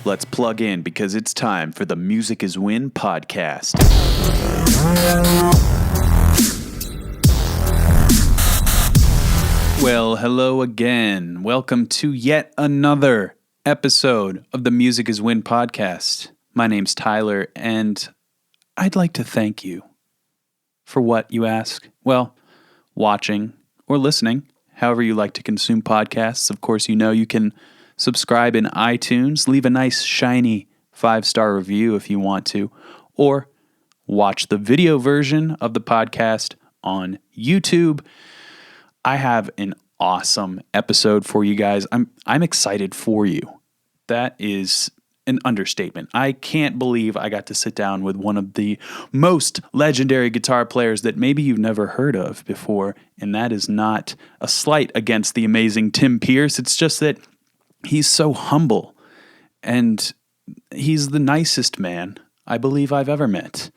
Let's plug in because it's time for the Music is Win podcast. Well, hello again. Welcome to yet another episode of the Music is Win podcast. My name's Tyler, and I'd like to thank you for what you ask. Well, watching or listening, however you like to consume podcasts. Of course, you know you can subscribe in iTunes, leave a nice, shiny 5-star review if you want to, or watch the video version of the podcast on YouTube. I have an awesome episode for you guys. I'm excited for you. That is an understatement. I can't believe I got to sit down with one of the most legendary guitar players that maybe you've never heard of before, and that is not a slight against the amazing Tim Pierce. It's just that he's so humble, and he's the nicest man I believe I've ever met.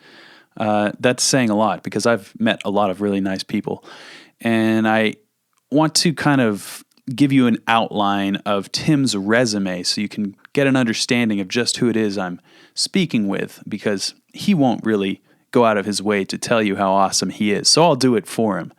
That's saying a lot because I've met a lot of really nice people, and I want to kind of give you an outline of Tim's resume so you can get an understanding of just who it is I'm speaking with, because he won't really go out of his way to tell you how awesome he is. So I'll do it for him.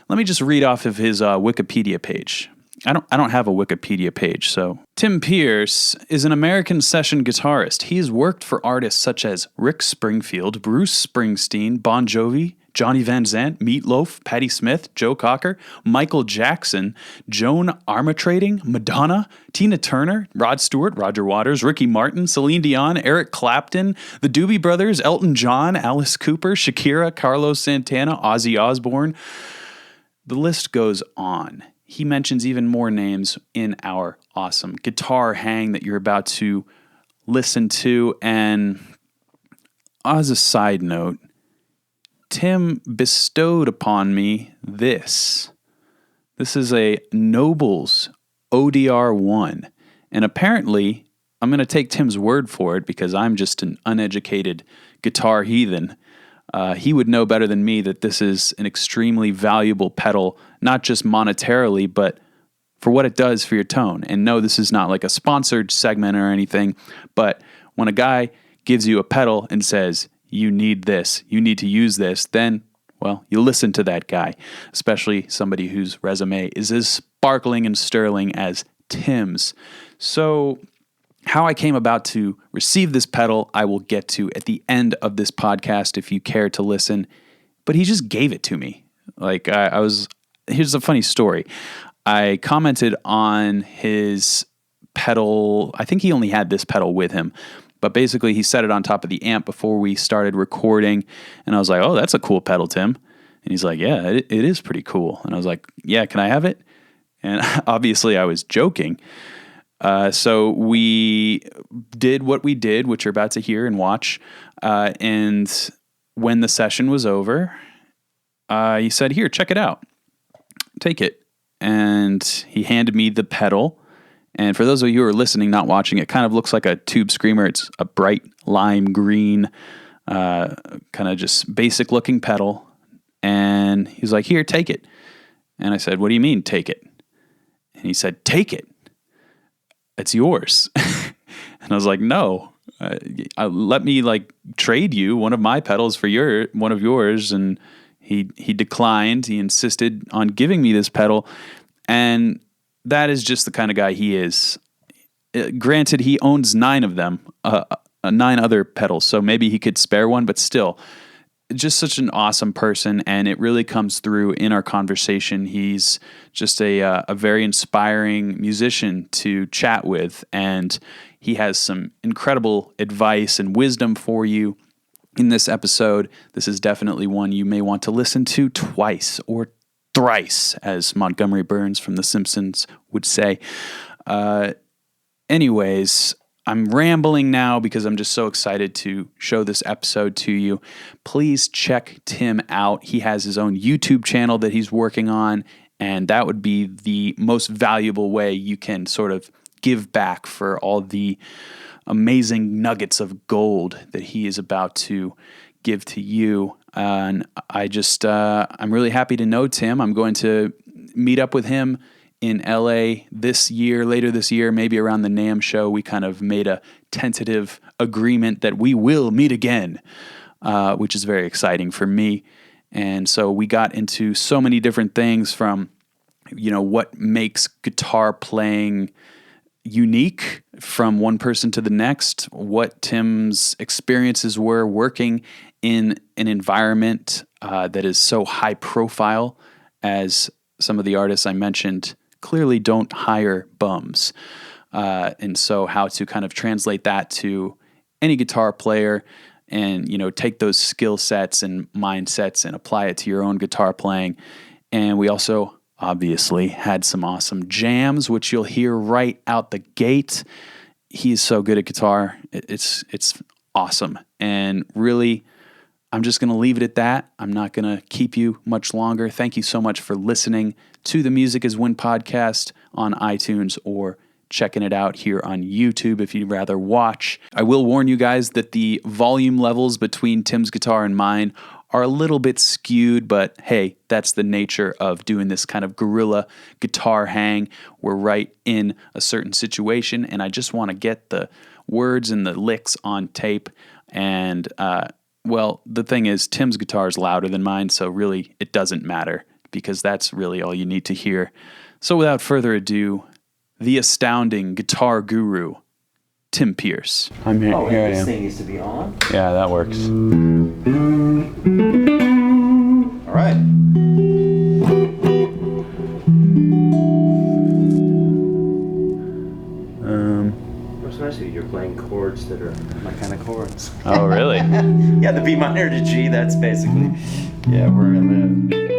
Let me just read off of his Wikipedia page. I don't have a Wikipedia page, so. Tim Pierce is an American session guitarist. He has worked for artists such as Rick Springfield, Bruce Springsteen, Bon Jovi, Johnny Van Zant, Meatloaf, Patti Smith, Joe Cocker, Michael Jackson, Joan Armatrading, Madonna, Tina Turner, Rod Stewart, Roger Waters, Ricky Martin, Celine Dion, Eric Clapton, the Doobie Brothers, Elton John, Alice Cooper, Shakira, Carlos Santana, Ozzy Osbourne. The list goes on. He mentions even more names in our awesome guitar hang that you're about to listen to. And as a side note, Tim bestowed upon me this. This is a Nobles ODR1. And apparently, I'm going to take Tim's word for it because I'm just an uneducated guitar heathen. He would know better than me that this is an extremely valuable pedal, not just monetarily, but for what it does for your tone. And no, this is not like a sponsored segment or anything, but when a guy gives you a pedal and says, you need this, you need to use this, then, well, you listen to that guy, especially somebody whose resume is as sparkling and sterling as Tim's. So how I came about to receive this pedal, I will get to at the end of this podcast if you care to listen. But he just gave it to me. Like here's a funny story. I commented on his pedal. I think he only had this pedal with him, but basically he set it on top of the amp before we started recording. And I was like, "Oh, that's a cool pedal, Tim." And he's like, "Yeah, it is pretty cool." And I was like, "Yeah, can I have it?" And obviously I was joking. So we did what we did, which you're about to hear and watch. And when the session was over, he said, "Here, check it out. Take it." And he handed me the pedal. And for those of you who are listening, not watching, it kind of looks like a Tube Screamer. It's a bright lime green, kind of just basic looking pedal. And he's like, "Here, take it." And I said, "What do you mean, take it?" And he said, "Take it. It's yours." And I was like, "No, let me like trade you one of my pedals for one of yours." And he declined. He insisted on giving me this pedal. And that is just the kind of guy he is. Granted, he owns 9 of them, 9 other pedals. So maybe he could spare one, but still, just such an awesome person, and it really comes through in our conversation. He's just a very inspiring musician to chat with, and he has some incredible advice and wisdom for you in this episode. This is definitely one you may want to listen to twice or thrice, as Montgomery Burns from The Simpsons would say. Anyways, I'm rambling now because I'm just so excited to show this episode to you. Please check Tim out. He has his own YouTube channel that he's working on, and that would be the most valuable way you can sort of give back for all the amazing nuggets of gold that he is about to give to you. And I'm really happy to know Tim. I'm going to meet up with him in LA later this year, maybe around the NAMM show. We kind of made a tentative agreement that we will meet again, which is very exciting for me. And so we got into so many different things, from, what makes guitar playing unique from one person to the next, what Tim's experiences were working in an environment that is so high profile, as some of the artists I mentioned clearly don't hire bums. And so how to kind of translate that to any guitar player and, take those skill sets and mindsets and apply it to your own guitar playing. And we also obviously had some awesome jams, which you'll hear right out the gate. He's so good at guitar. It's awesome. And really, I'm just going to leave it at that. I'm not going to keep you much longer. Thank you so much for listening to the Music is Win podcast on iTunes, or checking it out here on YouTube if you'd rather watch. I will warn you guys that the volume levels between Tim's guitar and mine are a little bit skewed, but hey, that's the nature of doing this kind of guerrilla guitar hang. We're right in a certain situation, and I just want to get the words and the licks on tape. And, well, the thing is, Tim's guitar is louder than mine, so really it doesn't matter, because that's really all you need to hear. So without further ado, the astounding guitar guru, Tim Pierce. I'm here. Here I am. This thing needs to be on. Yeah, that works. All right. What's nice of you, you're playing chords that are my kind of chords. Oh, really? Yeah, the B minor to G, that's basically, yeah, we're in the...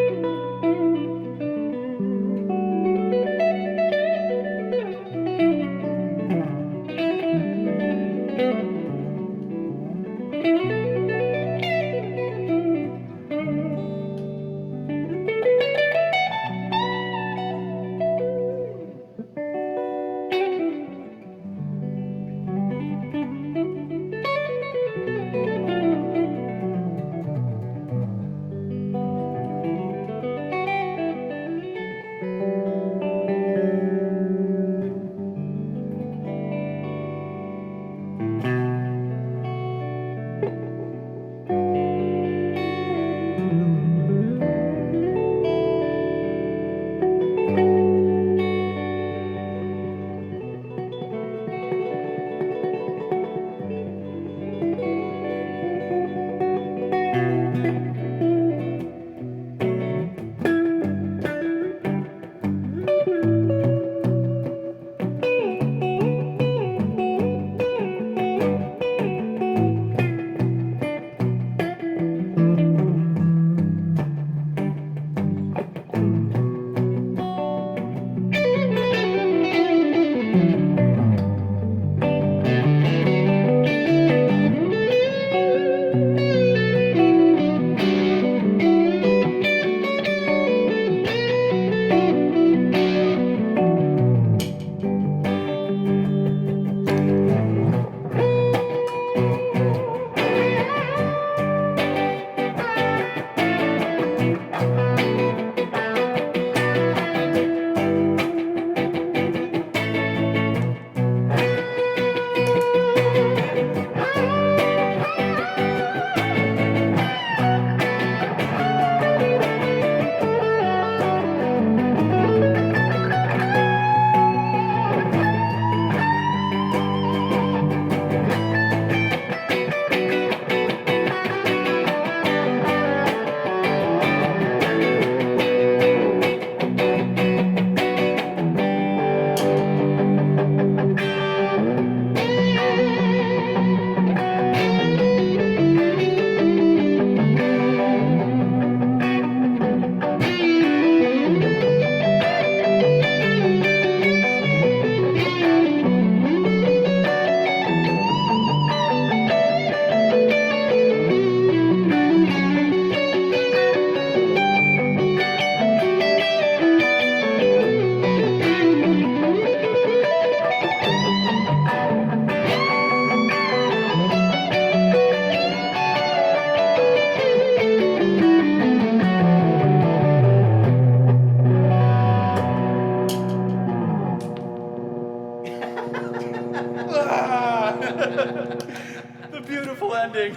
The beautiful ending.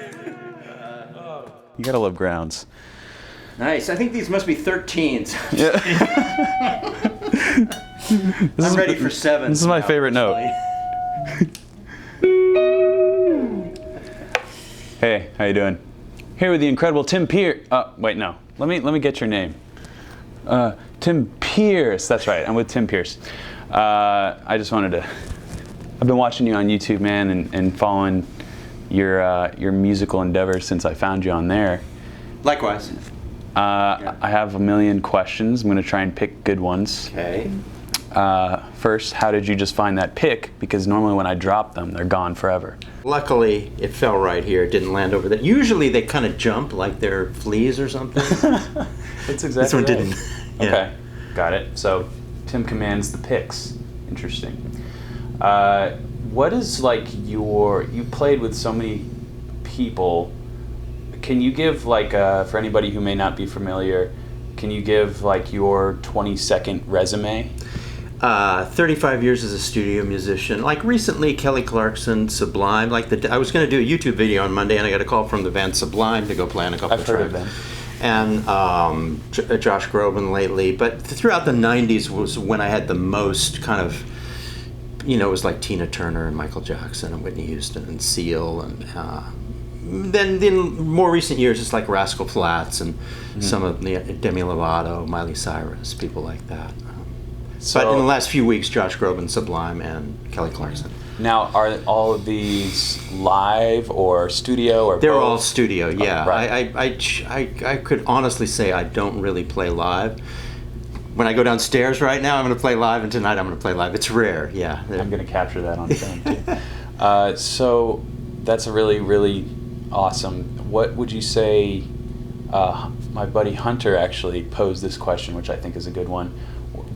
You gotta love Grounds. Nice. I think these must be 13s. Yeah. I'm ready for 7. This is my favorite note. Hey, how you doing? Here with the incredible Tim Pierce. Wait, no. Let me get your name. Tim Pierce. That's right. I'm with Tim Pierce. I just wanted to. I've been watching you on YouTube, man, and following your musical endeavors since I found you on there. Likewise. I have a million questions. I'm going to try and pick good ones. Okay. First, how did you just find that pick? Because normally when I drop them, they're gone forever. Luckily, it fell right here. It didn't land over there. Usually they kind of jump like they're fleas or something. That's exactly This one right. didn't. Yeah. Okay, got it. So Tim commands the picks. Interesting. What is like you played with so many people. Can you give like, for anybody who may not be familiar, can you give like your 20-second resume? 35 years as a studio musician. Like recently, Kelly Clarkson, Sublime. I was going to do a YouTube video on Monday, and I got a call from the band Sublime to go play on a couple I've of heard tracks. of them. And Josh Groban lately. But throughout the 90s was when I had the most kind of, it was like Tina Turner and Michael Jackson and Whitney Houston and Seal. And then in more recent years, it's like Rascal Flatts and some of the Demi Lovato, Miley Cyrus, people like that. But in the last few weeks, Josh Groban, Sublime, and Kelly Clarkson. Now, are all of these live or studio or They're both? all studio, yeah. Right. I could honestly say I don't really play live. When I go downstairs right now, I'm going to play live, and tonight I'm going to play live. It's rare, yeah. I'm going to capture that on film, too. So that's a really, really awesome. What would you say, my buddy Hunter actually posed this question, which I think is a good one.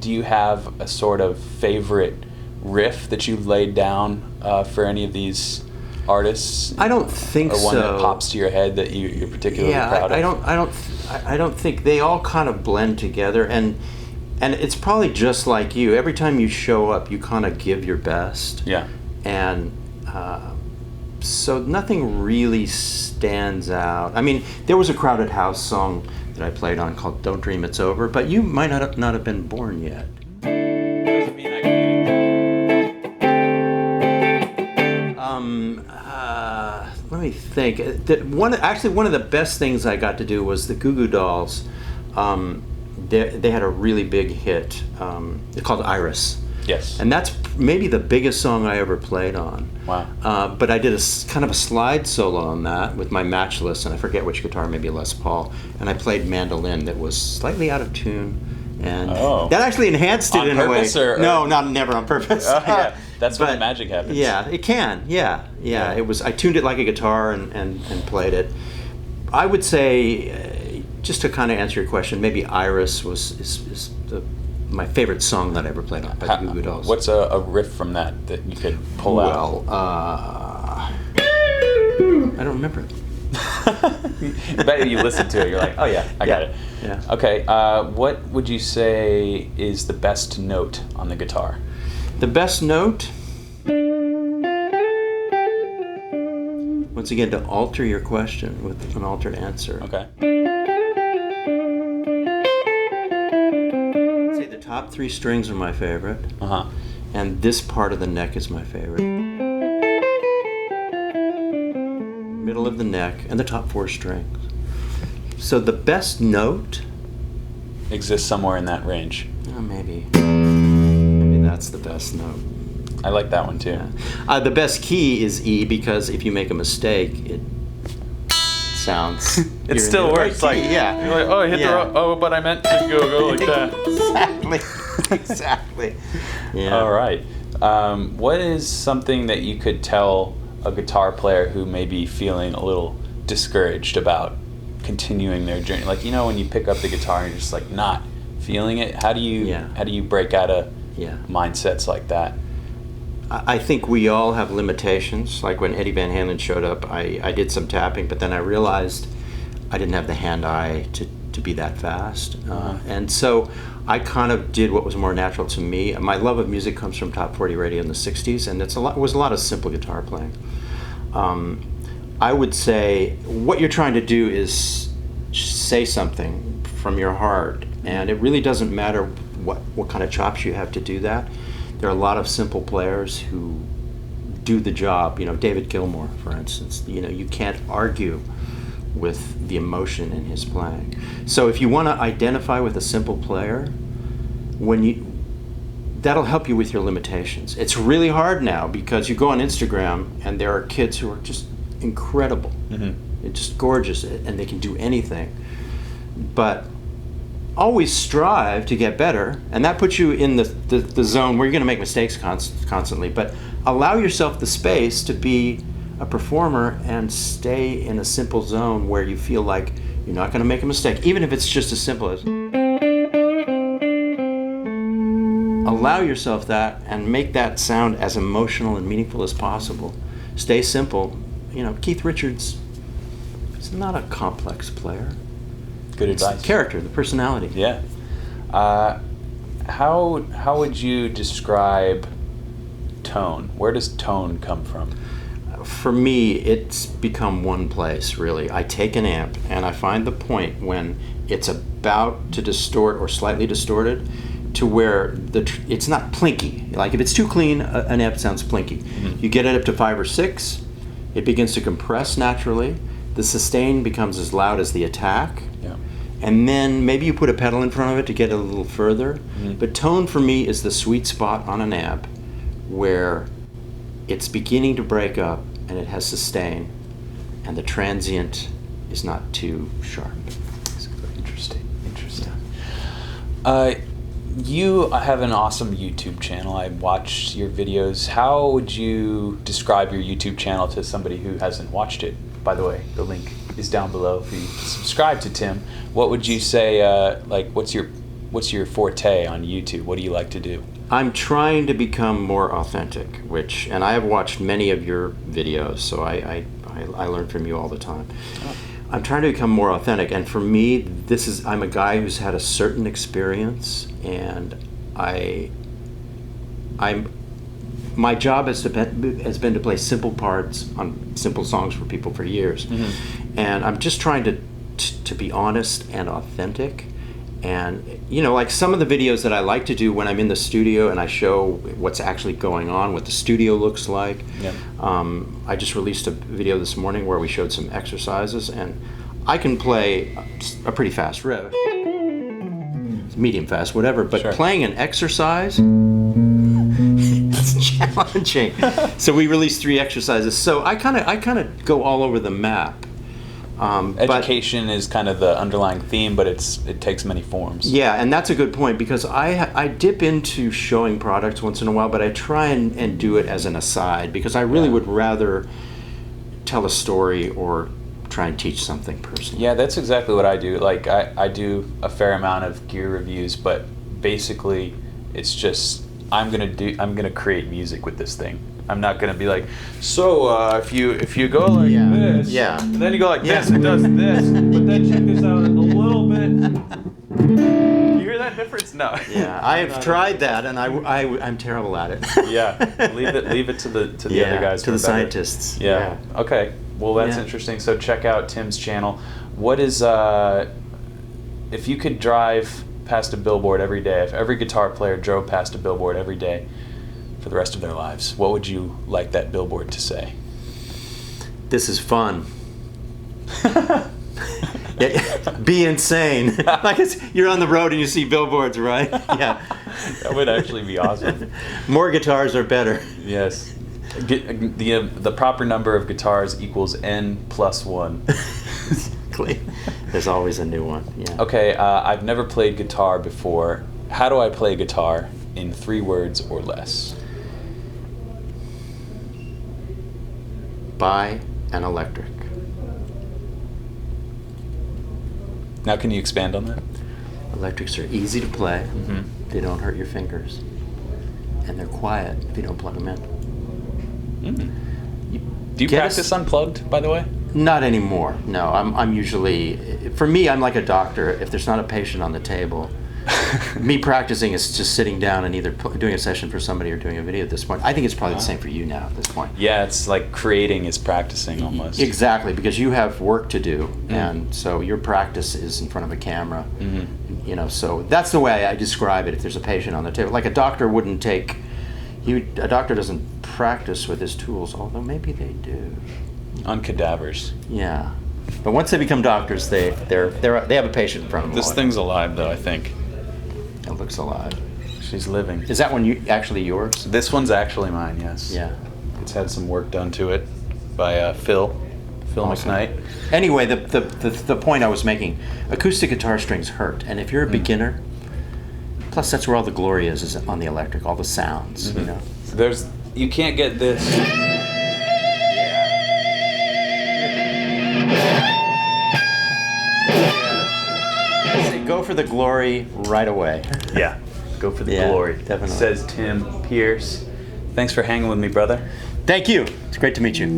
Do you have a sort of favorite riff that you've laid down for any of these artists? I don't think so. Or one that pops to your head that you're particularly proud of? I don't think they all kind of blend together, and it's probably just like you. Every time you show up, you kind of give your best. Yeah. And so nothing really stands out. I mean, there was a Crowded House song that I played on called "Don't Dream It's Over," but you might not have been born yet. Let me think. One of the best things I got to do was the Goo Goo Dolls. They had a really big hit. It's called Iris. Yes. And that's maybe the biggest song I ever played on. Wow. But I did a kind of a slide solo on that with my Matchless, and I forget which guitar, maybe Les Paul, and I played mandolin that was slightly out of tune, and that actually enhanced it on in a way. purpose or? No, never on purpose. Yeah. That's when the magic happens. Yeah, it can. Yeah. It was. I tuned it like a guitar and played it. I would say, just to kind of answer your question, maybe Iris is my favorite song that I ever played on by the Goo Goo Dolls. What's a riff from that you could pull out? Well, I don't remember it. I bet you listen to it, you're like, oh yeah, I got it. Yeah. Okay, what would you say is the best note on the guitar? The best note, once again, to alter your question with an altered answer. Okay. I'd say the top 3 strings are my favorite. Uh-huh. And this part of the neck is my favorite. Middle of the neck and the top 4 strings. So the best note exists somewhere in that range. Maybe that's the best note. I like that one too. Yeah. The best key is E, because if you make a mistake, it sounds. It still works. Right key, yeah. You're like, oh, I hit the wrong. Oh, but I meant to go like that. Exactly. Yeah. All right. What is something that you could tell a guitar player who may be feeling a little discouraged about continuing their journey? Like, when you pick up the guitar and you're just like not feeling it. How do you break out of mindsets like that? I think we all have limitations. Like when Eddie Van Halen showed up, I did some tapping, but then I realized I didn't have the hand-eye to to be that fast. And so I kind of did what was more natural to me. My love of music comes from Top 40 radio in the 60s, and it was a lot of simple guitar playing. I would say what you're trying to do is say something from your heart, and it really doesn't matter what kind of chops you have to do that. There are a lot of simple players who do the job. David Gilmour, for instance. You can't argue with the emotion in his playing. So if you want to identify with a simple player, that'll help you with your limitations. It's really hard now because you go on Instagram and there are kids who are just incredible. It's just gorgeous, and they can do anything. But always strive to get better, and that puts you in the zone where you're going to make mistakes constantly. But allow yourself the space to be a performer and stay in a simple zone where you feel like you're not going to make a mistake, even if it's just as simple as. Allow yourself that and make that sound as emotional and meaningful as possible. Stay simple. Keith Richards is not a complex player. Good advice. It's the character, the personality. Yeah. How would you describe tone? Where does tone come from? For me, it's become one place, really. I take an amp and I find the point when it's about to distort or slightly distorted to where it's not plinky. Like if it's too clean, an amp sounds plinky. You get it up to 5 or 6, it begins to compress naturally. The sustain becomes as loud as the attack. Yeah. And then maybe you put a pedal in front of it to get it a little further. But tone for me is the sweet spot on an amp where it's beginning to break up and it has sustain and the transient is not too sharp. Interesting. You have an awesome YouTube channel. I watch your videos. How would you describe your YouTube channel to somebody who hasn't watched it? By the way, the link is down below if you subscribe to Tim. What would you say, what's your forte on YouTube? What do you like to do? I'm trying to become more authentic, and I have watched many of your videos, so I learn from you all the time. Oh. I'm trying to become more authentic, and for me, I'm a guy who's had a certain experience, and my job has been to play simple parts on simple songs for people for years, and I'm just trying to be honest and authentic. And like some of the videos that I like to do when I'm in the studio and I show what's actually going on, what the studio looks like. Yep. I just released a video this morning where we showed some exercises, and I can play a pretty fast riff, medium fast, whatever. But Sure. Playing an exercise, it's challenging. So we released 3 exercises. So I kind of go all over the map. Education is kind of the underlying theme, but it takes many forms. Yeah, and that's a good point because I dip into showing products once in a while, but I try and do it as an aside because I really would rather tell a story or try and teach something personally. Yeah, that's exactly what I do. Like I do a fair amount of gear reviews, but basically it's just I'm gonna create music with this thing. I'm not gonna be like, so if you go like this, and then you go like this, it does this, but then check this out a little bit. You hear that difference? No. Yeah, I've tried that, and I'm terrible at it. Yeah, leave it to the other guys, to the scientists. Yeah. Okay. Well, that's interesting. So check out Tim's channel. What is if you could drive past a billboard every day? If every guitar player drove past a billboard every day for the rest of their lives, what would you like that billboard to say? This is fun. Be insane. Like you're on the road and you see billboards, right? Yeah. That would actually be awesome. More guitars are better. Yes. The proper number of guitars equals N+1. There's always a new one. Yeah. Okay, I've never played guitar before. How do I play guitar in 3 words or less? Buy an electric. Now, can you expand on that? Electrics are easy to play. They don't hurt your fingers, and they're quiet if you don't plug them in. Do you practice unplugged, by the way? Not anymore. No, I'm usually, for me, I'm like a doctor. If there's not a patient on the table, me practicing is just sitting down and either doing a session for somebody or doing a video at this point. I think it's probably the same for you now at this point. Yeah, it's like creating is practicing almost. Exactly, because you have work to do, and so your practice is in front of a camera. You know, so that's the way I describe it. If there's a patient on the table, like a doctor wouldn't take, a doctor doesn't practice with his tools, although maybe they do. On cadavers. Yeah, but once they become doctors, they have a patient in front of them. This thing's alive, though, I think. It looks alive. She's living. Is that one actually yours? This one's actually mine, yes. Yeah. It's had some work done to it by Phil Awesome. McKnight. Anyway, the point I was making, acoustic guitar strings hurt, and if you're a beginner, plus that's where all the glory is on the electric, all the sounds, you know. You can't get this. Go for the glory right away. Yeah. Go for the Yeah, glory. definitely. Says Tim Pierce. Thanks for hanging with me, brother. Thank you. It's great to meet you.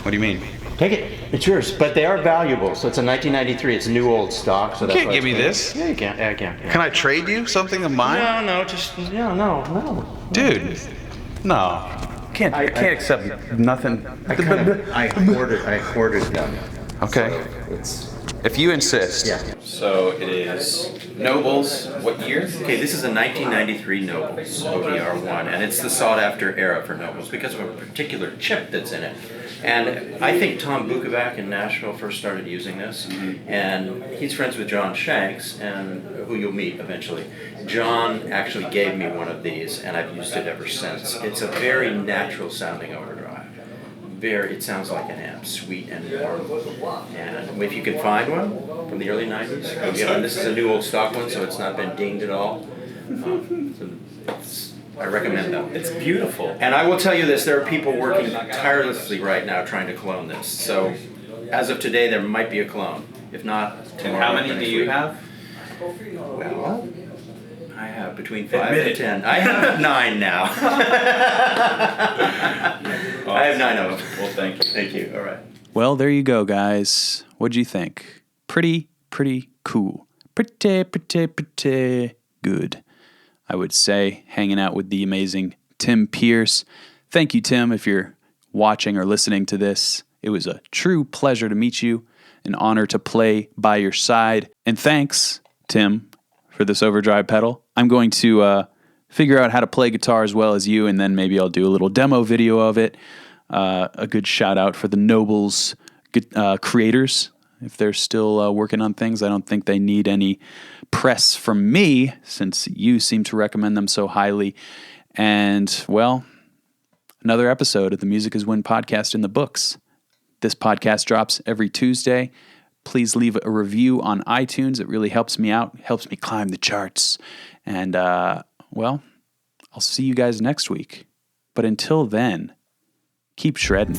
What do you mean? Take it. It's yours. But they are valuable. So it's a 1993. It's new old stock. So You that's can't why give it's me good. this. Yeah, you can. Yeah, I can. Yeah. Can I trade you something of mine? No, just no. Dude, no. Can't accept nothing. I hoarded them. Okay. So it's If you insist. yeah. So it is Nobles. What year? Okay, this is a 1993 Nobles ODR1, and it's the sought-after era for Nobles because of a particular chip that's in it. And I think Tom Bukovac in Nashville first started using this, and he's friends with John Shanks, and who you'll meet eventually. John actually gave me one of these, and I've used it ever since. It's a very natural sounding overdrive. It sounds like an amp, sweet and warm. And if you can find one from the early 90s, and this is a new old stock one, so it's not been dinged at all. I recommend them. It's beautiful. And I will tell you this, there are people working tirelessly right now trying to clone this. So as of today, there might be a clone. If not, tomorrow. How many do you have? Well, I have between 5 and 10. I have 9 now. I have 9 of them. Well, thank you. Thank you. All right. Well, there you go, guys. What'd you think? Pretty cool. Pretty good, I would say, hanging out with the amazing Tim Pierce. Thank you, Tim, if you're watching or listening to this. It was a true pleasure to meet you, an honor to play by your side. And thanks, Tim, for this overdrive pedal. I'm going to figure out how to play guitar as well as you, and then maybe I'll do a little demo video of it. A good shout out for the Nobles creators. If they're still working on things, I don't think they need any press from me, since you seem to recommend them so highly. And, well, another episode of the Music is Win podcast in the books. This podcast drops every Tuesday. Please leave a review on iTunes. It really helps me out, helps me climb the charts. And, well, I'll see you guys next week. But until then, keep shredding.